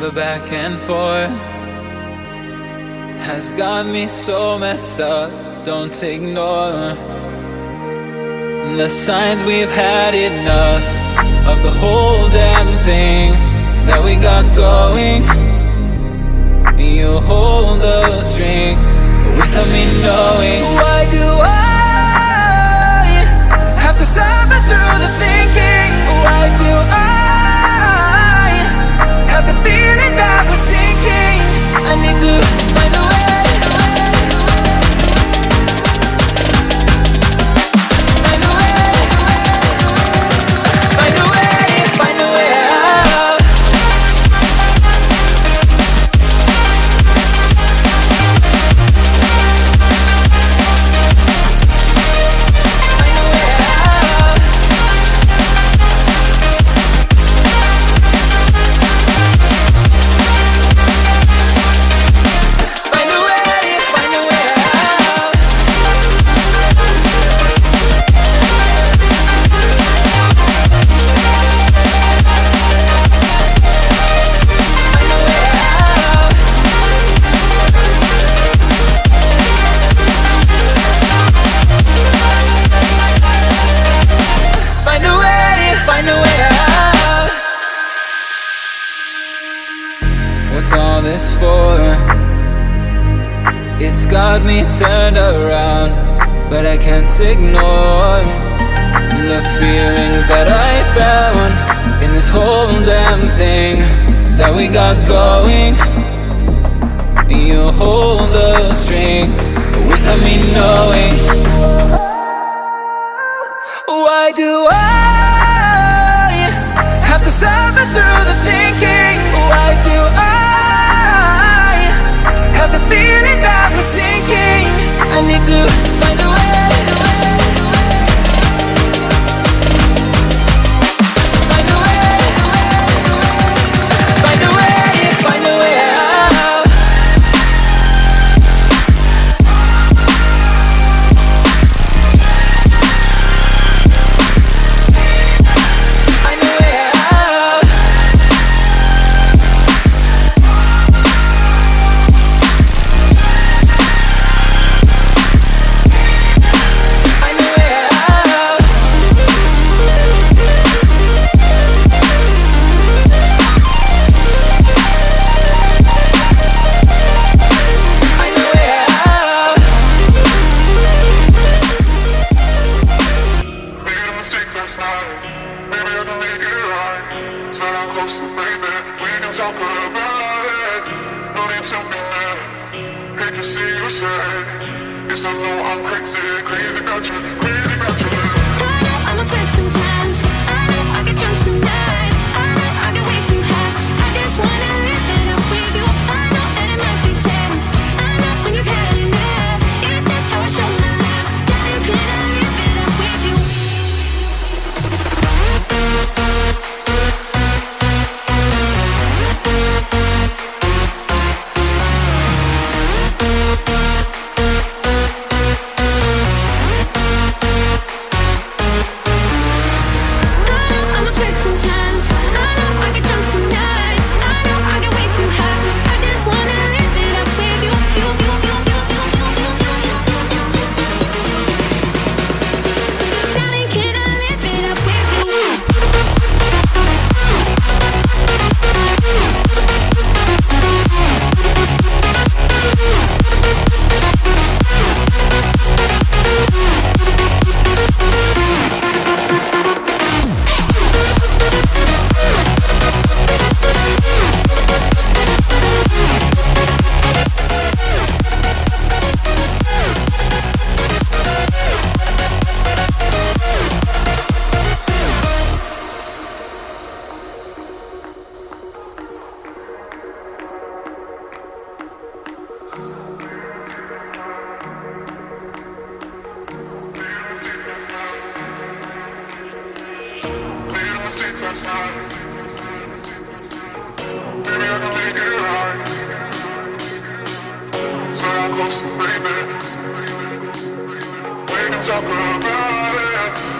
The back and forth has got me so messed up. Don't ignore the signs. We've had enough of the whole damn thing that we got going. You hold the strings without me knowing. Why do I have to suffer through the thinking? Why do I have the feeling that we're sinking? I need to find a way. Find a way. Find a way. Find a way out. What's all this for? It's got me turned around, but I can't ignore the feelings that I found in this whole damn thing that we got going. You hold the strings without me knowing. Why do I have to suffer through the thinking? Why do I have the feeling that we're sinking? I need to find a way. Find a way. Find a way. Find a way out. Find a way out. Yes, I know I'm crazy about you, crazy about you. I know I'm a flirt sometimes. I know I get drunk some nights. I know I get way too high. I just wanna live it up with you. I know that it might be tough. I know when you've had enough. It's just how I show my love. Yeah, can I live it up with you? last night. Maybe I can make it right. Say I'm close to baby. We can talk about it.